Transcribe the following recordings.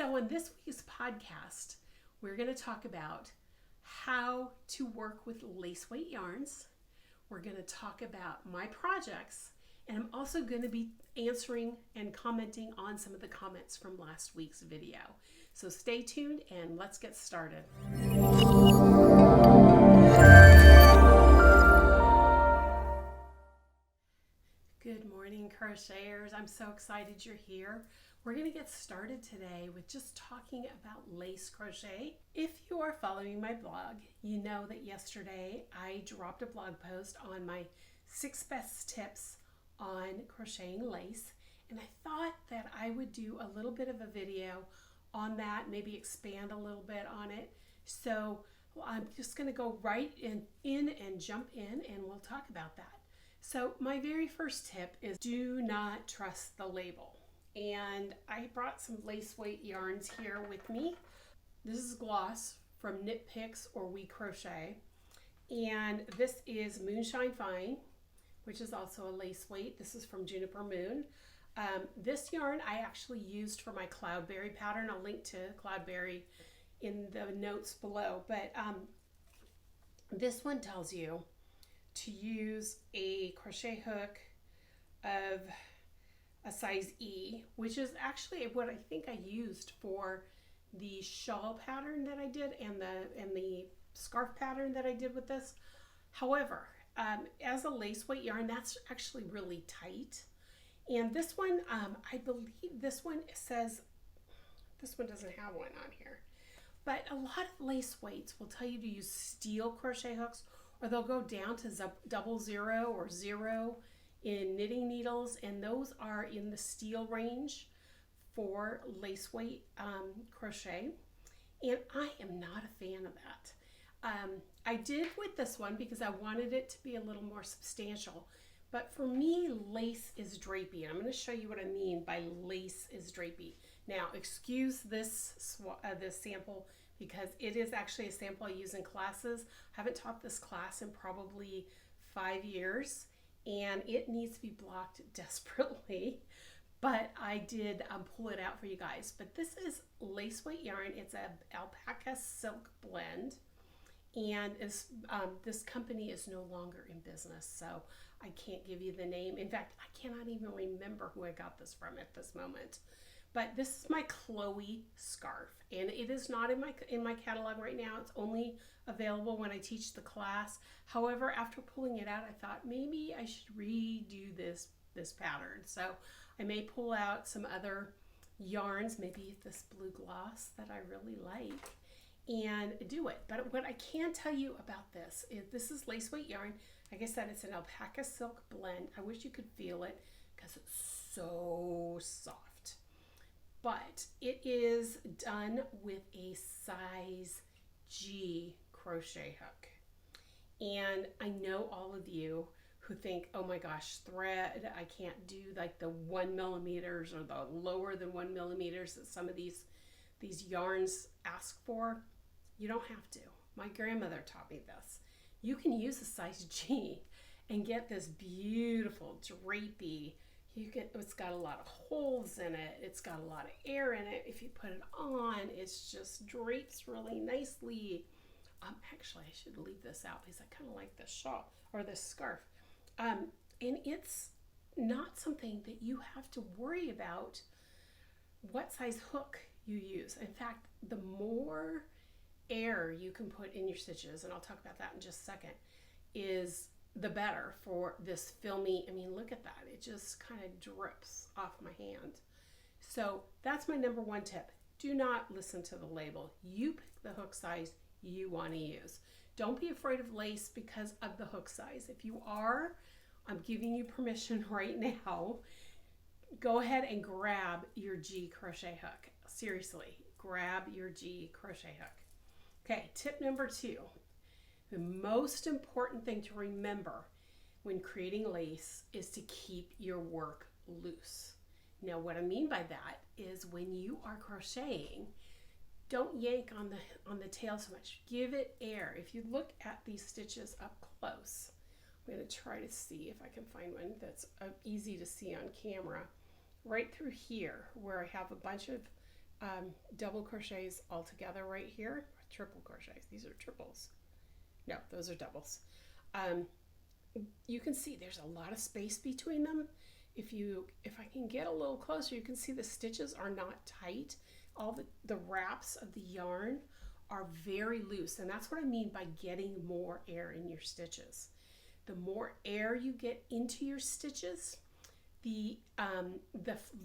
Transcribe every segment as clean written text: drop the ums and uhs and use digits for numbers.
So in this week's podcast, we're going to talk about how to work with lace weight yarns. We're going to talk about my projects, and I'm also going to be answering and commenting on some of the comments from last week's video. So stay tuned and let's get started. Good morning, crocheters. I'm so excited you're here. We're going to get started today with just talking about lace crochet. If you are following my blog, you know that yesterday I dropped a blog post on my 6 best tips on crocheting lace, and I thought that I would do a little bit of a video on that, maybe expand a little bit on it. So I'm just going to go right in and jump in, and we'll talk about that. So my very first tip is do not trust the label. And I brought some lace weight yarns here with me. This is gloss from Knit Picks or We Crochet. And this is Moonshine Fine, which is also a lace weight. This is from Juniper Moon. This yarn I actually used for my Cloudberry pattern. I'll link to Cloudberry in the notes below. But this one tells you to use a crochet hook of a size E, which is actually what I think I used for the shawl pattern that I did and the scarf pattern that I did with this. However, as a lace weight yarn, that's actually really tight. And this one, I believe this one says, this one doesn't have one on here, but a lot of lace weights will tell you to use steel crochet hooks, or they'll go down to 00 or 0 in knitting needles, and those are in the steel range for lace weight crochet, and I am not a fan of that. I did with this one because I wanted it to be a little more substantial, but for me, lace is drapey, and I'm going to show you what I mean by lace is drapey. Now, excuse this sample because it is actually a sample I use in classes. I haven't taught this class in probably 5 years, and it needs to be blocked desperately, but I did pull it out for you guys. But this is lace weight yarn. It's a alpaca silk blend, and this company is no longer in business, so I can't give you the name. In fact, I cannot even remember who I got this from at this moment. But this is my Chloe scarf, and it is not in my catalog right now. It's only available when I teach the class. However, after pulling it out, I thought maybe I should redo this pattern. So I may pull out some other yarns, maybe this blue gloss that I really like, and do it. But what I can tell you about this is this is lace weight yarn. Like I said, it's an alpaca silk blend. I wish you could feel it because it's so soft. But it is done with a size G crochet hook. And I know all of you who think, oh my gosh, thread, I can't do like the 1 millimeters or the lower than 1 millimeters that some of these yarns ask for. You don't have to. My grandmother taught me this. You can use a size G and get this beautiful drapey. It's got a lot of holes in it. It's got a lot of air in it. If you put it on, it's just drapes really nicely. Actually, I should leave this out because I kind of like this shawl or this scarf. And it's not something that you have to worry about what size hook you use. In fact, the more air you can put in your stitches, and I'll talk about that in just a second, is the better for this filmy. I mean, look at that. It just kind of drips off my hand. So that's my number one tip. Do not listen to the label. You pick the hook size you want to use. Don't be afraid of lace because of the hook size. If you are, I'm giving you permission right now. Go ahead and grab your G crochet hook. Seriously, grab your G crochet hook. Okay, tip number 2. The most important thing to remember when creating lace is to keep your work loose. Now, what I mean by that is when you are crocheting, don't yank on the tail so much. Give it air. If you look at these stitches up close, I'm going to try to see if I can find one that's easy to see on camera. Right through here, where I have a bunch of double crochets all together right here, triple crochets. These are triples. No, those are doubles. You can see there's a lot of space between them. If I can get a little closer, you can see the stitches are not tight. All the wraps of the yarn are very loose, and that's what I mean by getting more air in your stitches. The more air you get into your stitches, the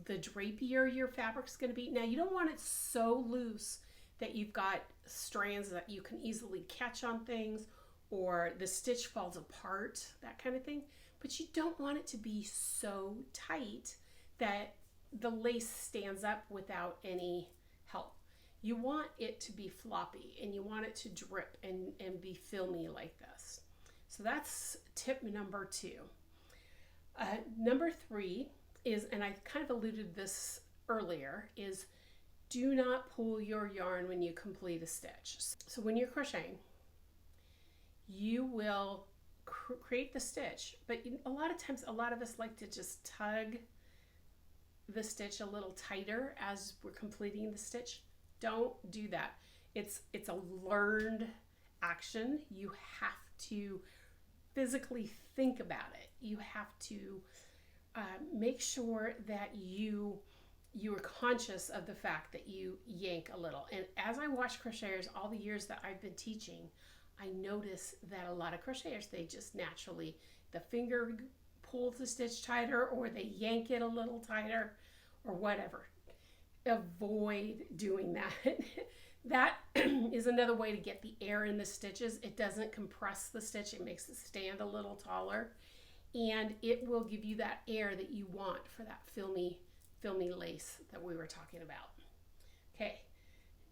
drapier your fabric's going to be. Now, you don't want it so loose that you've got strands that you can easily catch on things, or the stitch falls apart, that kind of thing. But you don't want it to be so tight that the lace stands up without any help. You want it to be floppy, and you want it to drip and be filmy like this. So that's tip number 2. Number 3 is, and I kind of alluded this earlier, is do not pull your yarn when you complete a stitch. So when you're crocheting, you will create the stitch, but a lot of times, a lot of us like to just tug the stitch a little tighter as we're completing the stitch. Don't do that. It's a learned action. You have to physically think about it. You have to make sure that you are conscious of the fact that you yank a little. And as I watch crocheters all the years that I've been teaching, I notice that a lot of crocheters, they just naturally, the finger pulls the stitch tighter, or they yank it a little tighter, or whatever. Avoid doing that. That is another way to get the air in the stitches. It doesn't compress the stitch. It makes it stand a little taller, and it will give you that air that you want for that filmy lace that we were talking about. Okay,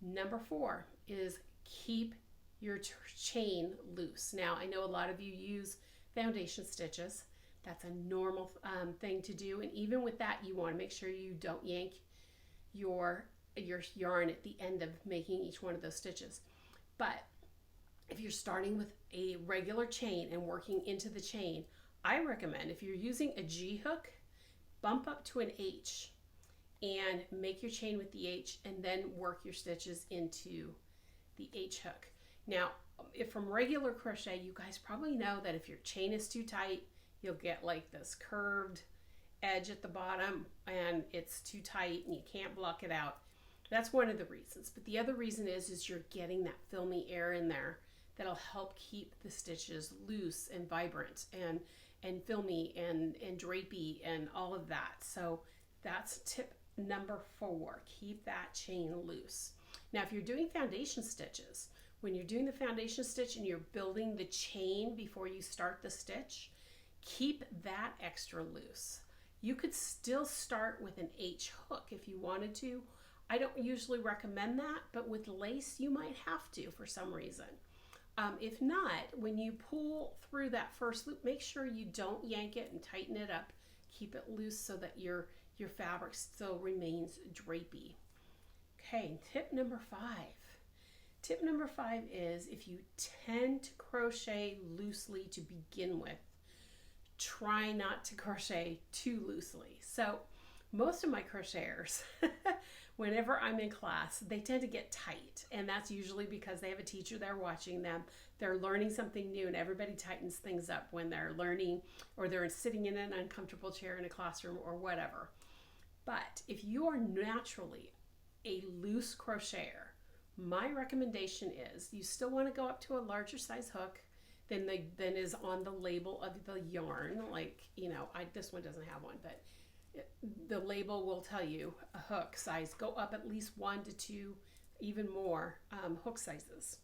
number 4 is keep your chain loose. Now, I know a lot of you use foundation stitches. That's a normal thing to do, and even with that, you want to make sure you don't yank your yarn at the end of making each one of those stitches. But if you're starting with a regular chain and working into the chain, I recommend, if you're using a G hook, bump up to an H and make your chain with the H, and then work your stitches into the H hook. Now, if from regular crochet, you guys probably know that if your chain is too tight, you'll get like this curved edge at the bottom, and it's too tight and you can't block it out. That's one of the reasons. But the other reason is you're getting that filmy air in there that'll help keep the stitches loose and vibrant and filmy and drapey and all of that. So that's tip number 4. Keep that chain loose. Now, if you're doing foundation stitches, when you're doing the foundation stitch and you're building the chain before you start the stitch, keep that extra loose. You could still start with an H hook if you wanted to. I don't usually recommend that, but with lace, you might have to for some reason. If not, when you pull through that first loop, make sure you don't yank it and tighten it up. Keep it loose so that your fabric still remains drapey. Okay, tip number 5. Tip number 5 is, if you tend to crochet loosely to begin with, try not to crochet too loosely. So most of my crocheters, whenever I'm in class, they tend to get tight, and that's usually because they have a teacher there watching them. They're learning something new, and everybody tightens things up when they're learning, or they're sitting in an uncomfortable chair in a classroom or whatever. But if you are naturally a loose crocheter, my recommendation is you still want to go up to a larger size hook than is on the label of the yarn. Like, you know, this one doesn't have one, but the label will tell you a hook size. Go up at least 1 to 2, even more hook sizes.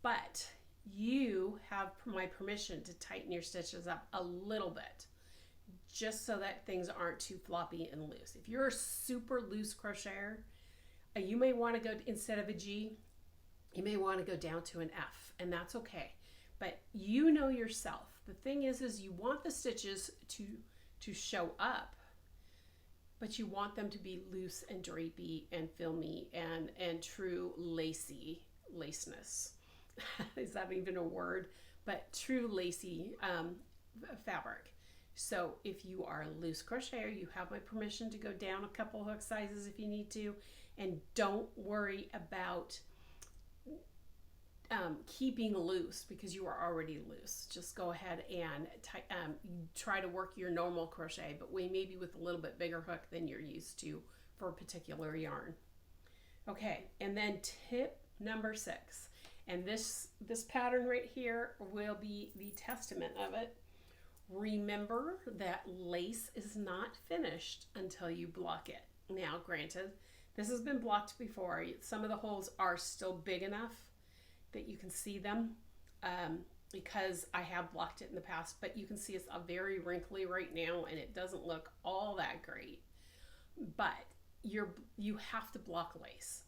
But you have my permission to tighten your stitches up a little bit, just so that things aren't too floppy and loose. If you're a super loose crocheter, you may want to go, instead of a G, you may want to go down to an F, and that's okay. But you know yourself. The thing is you want the stitches to show up, but you want them to be loose and drapey and filmy and true laciness. Is that even a word? But true lacy fabric. So if you are a loose crocheter, you have my permission to go down a couple hook sizes if you need to, and don't worry about keeping loose because you are already loose. Just go ahead and try to work your normal crochet, but maybe with a little bit bigger hook than you're used to for a particular yarn. Okay, and then tip number 6, and this pattern right here will be the testament of it. Remember that lace is not finished until you block it. Now, granted, this has been blocked before. Some of the holes are still big enough that you can see them because I have blocked it in the past, but you can see it's very wrinkly right now and it doesn't look all that great. But you have to block lace.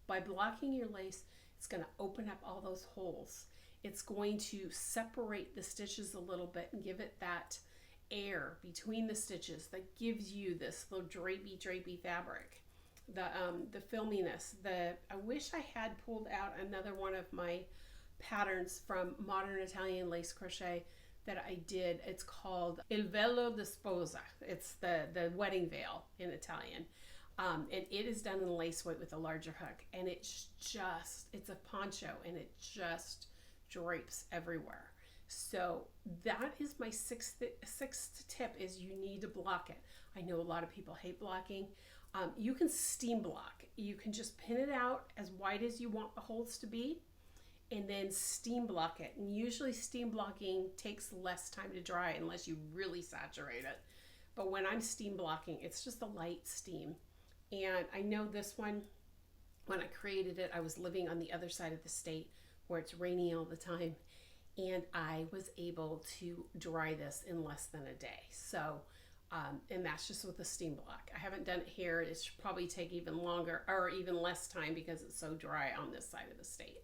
By blocking your lace, it's going to open up all those holes. It's going to separate the stitches a little bit and give it that air between the stitches that gives you this little drapey fabric. The filminess. I wish I had pulled out another one of my patterns from Modern Italian Lace Crochet that I did. It's called Il Velo di Sposa. It's the wedding veil in Italian. And it is done in lace weight with a larger hook. And it's a poncho and it just drapes everywhere. So that is my sixth tip, is you need to block it. I know a lot of people hate blocking. You can steam block. You can just pin it out as wide as you want the holes to be and then steam block it. And usually steam blocking takes less time to dry unless you really saturate it. But when I'm steam blocking, it's just a light steam. And I know this one, when I created it, I was living on the other side of the state where it's rainy all the time. And I was able to dry this in less than a day. So, and that's just with a steam block. I haven't done it here. It should probably take even longer or even less time because it's so dry on this side of the state.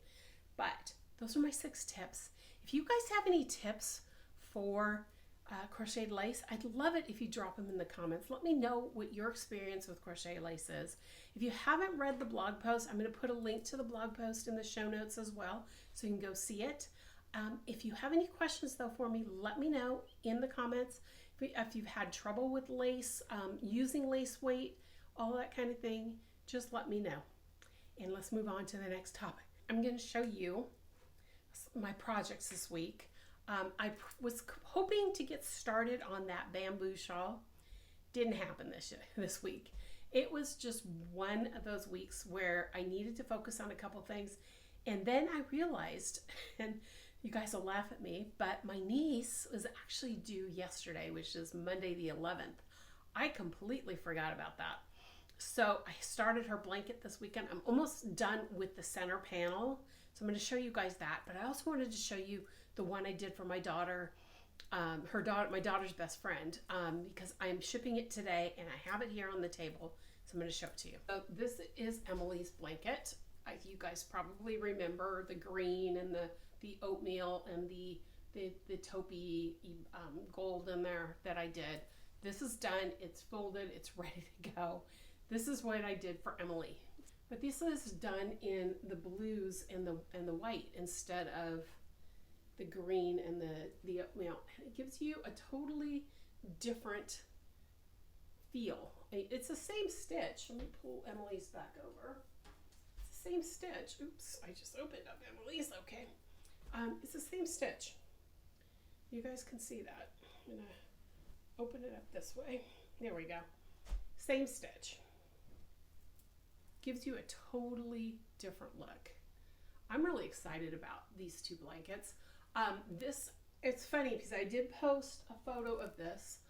But those are my 6 tips. If you guys have any tips for crocheted lace, I'd love it if you drop them in the comments. Let me know what your experience with crochet lace is. If you haven't read the blog post, I'm going to put a link to the blog post in the show notes as well, so you can go see it. If you have any questions though for me, let me know in the comments. If you've had trouble with lace, using lace weight, all that kind of thing, just let me know. And let's move on to the next topic. I'm going to show you my projects this week. I was hoping to get started on that bamboo shawl. Didn't happen this week. It was just one of those weeks where I needed to focus on a couple things. And then I realized, and you guys will laugh at me, but my niece was actually due yesterday, which is Monday the 11th. I completely forgot about that. So I started her blanket this weekend. I'm almost done with the center panel. So I'm going to show you guys that. But I also wanted to show you the one I did for my daughter, my daughter's best friend, because I'm shipping it today and I have it here on the table. So I'm going to show it to you. So this is Emily's blanket. You guys probably remember the green and the oatmeal and the taupey gold in there that I did. This is done. It's folded. It's ready to go. This is what I did for Emily. But this is done in the blues and the white instead of the green and the oatmeal. And it gives you a totally different feel. It's the same stitch. Let me pull Emily's back over. It's the same stitch. Oops, I just opened up Emily's. Okay. It's the same stitch. You guys can see that. I'm gonna open it up this way. There we go. Same stitch. Gives you a totally different look. I'm really excited about these 2 blankets. It's funny because I did post a photo of this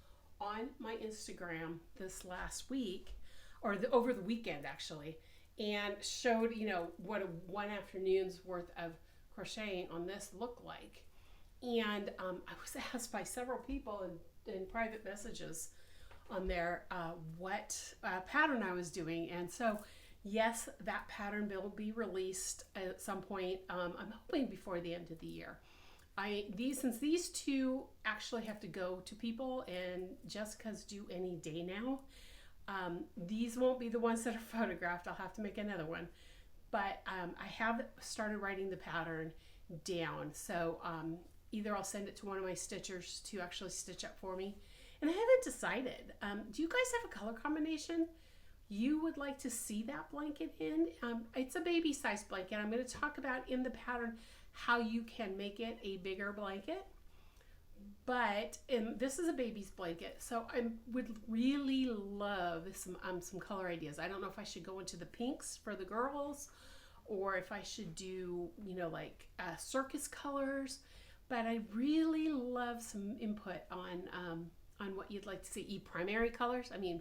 on my Instagram this last week, or over the weekend actually, and showed, what a one afternoon's worth of crocheting on this looked like. And I was asked by several people in private messages on there what pattern I was doing. And so yes, that pattern will be released at some point. I'm hoping before the end of the year. Since these 2 actually have to go to people and Jessica's due any day now, these won't be the ones that are photographed. I'll have to make another one. But I have started writing the pattern down. So either I'll send it to one of my stitchers to actually stitch up for me. And I haven't decided. Do you guys have a color combination you would like to see that blanket in. It's a baby size blanket. I'm going to talk about in the pattern how you can make it a bigger blanket. But this is a baby's blanket, so I would really love some color ideas. I don't know if I should go into the pinks for the girls, or if I should do, you know, like circus colors. But I really love some input on what you'd like to see. Primary colors. I mean,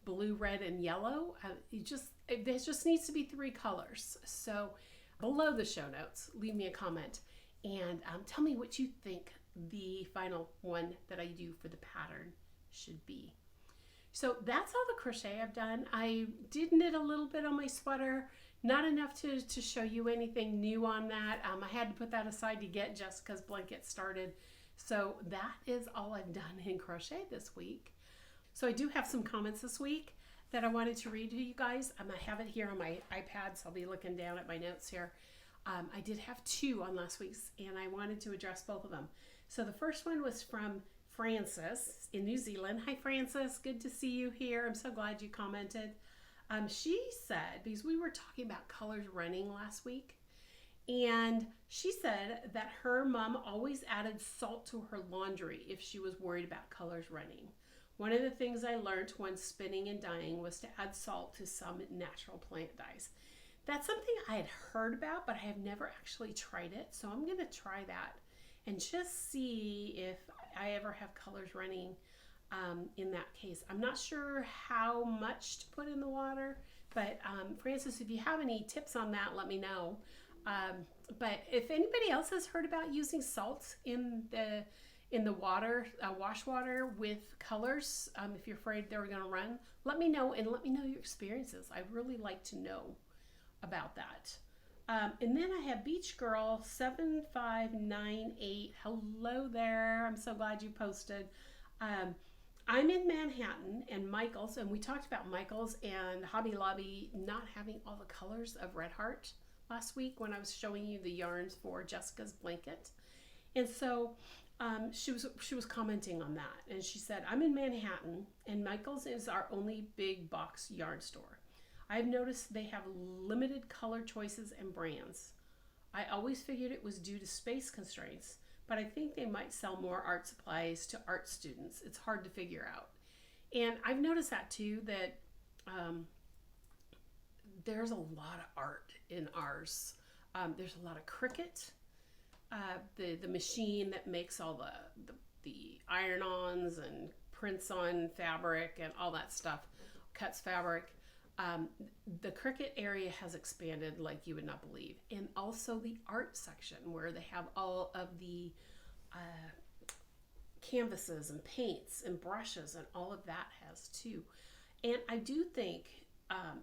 blue, red, and yellow. There just needs to be 3 colors. So below the show notes, leave me a comment and tell me what you think the final one that I do for the pattern should be. So that's all the crochet I've done. I did knit a little bit on my sweater, not enough to show you anything new on that. I had to put that aside to get Jessica's blanket started. So that is all I've done in crochet this week. So I do have some comments this week that I wanted to read to you guys. I have it here on my iPad, so I'll be looking down at my notes here. I did have 2 on last week's, and I wanted to address both of them. So the first one was from Frances in New Zealand. Hi, Frances. Good to see you here. I'm so glad you commented. She said, because we were talking about colors running last week, and she said that her mom always added salt to her laundry if she was worried about colors running. One of the things I learned when spinning and dyeing was to add salt to some natural plant dyes. That's something I had heard about, but I have never actually tried it. So I'm going to try that and just see if I ever have colors running in that case. I'm not sure how much to put in the water, but Frances, if you have any tips on that, let me know. But if anybody else has heard about using salt in the water, wash water with colors, if you're afraid they're going to run, let me know, and let me know your experiences. I'd really like to know about that. And then I have Beach Girl 7598. Hello there. I'm so glad you posted. I'm in Manhattan and Michael's, and we talked about Michael's and Hobby Lobby not having all the colors of Red Heart last week when I was showing you the yarns for Jessica's blanket. And so she was commenting on that, and she said, I'm in Manhattan and Michael's is our only big box yarn store. I've noticed they have limited color choices and brands. I always figured it was due to space constraints, but I think they might sell more art supplies to art students. It's hard to figure out. And I've noticed that too, that there's a lot of art in ours. There's a lot of Cricut, the machine that makes all the iron-ons and prints on fabric and all that stuff, cuts fabric. The Cricut area has expanded like you would not believe. And also the art section where they have all of the canvases and paints and brushes, and all of that has too. And I do think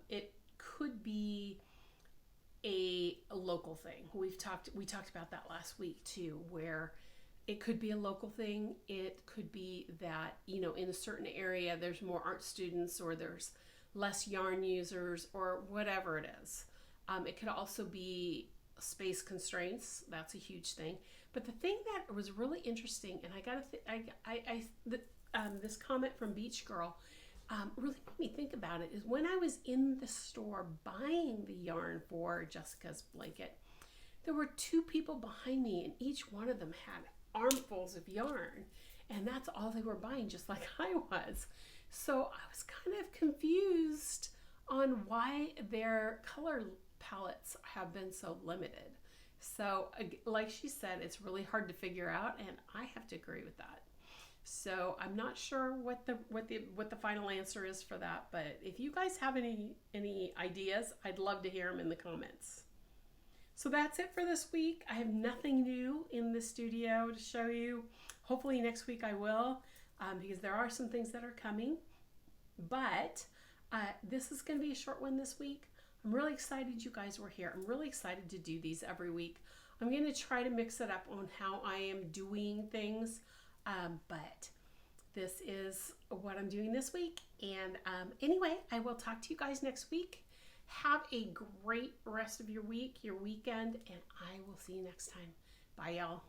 it could be a local thing. We talked about that last week too, where it could be a local thing. It could be that, you know, in a certain area there's more art students, or there's less yarn users, or whatever it is. It could also be space constraints. That's a huge thing. But the thing that was really interesting, and this comment from Beach Girl really made me think about it, is when I was in the store buying the yarn for Jessica's blanket, there were 2 people behind me, and each one of them had armfuls of yarn, and that's all they were buying, just like I was. So I was kind of confused on why their color palettes have been so limited. So like she said, it's really hard to figure out, and I have to agree with that. So I'm not sure what the final answer is for that, but if you guys have any ideas, I'd love to hear them in the comments. So that's it for this week. I have nothing new in the studio to show you. Hopefully next week I will. Because there are some things that are coming, but this is going to be a short one this week. I'm really excited you guys were here. I'm really excited to do these every week. I'm going to try to mix it up on how I am doing things, but this is what I'm doing this week. And anyway, I will talk to you guys next week. Have a great rest of your week, your weekend, and I will see you next time. Bye, y'all.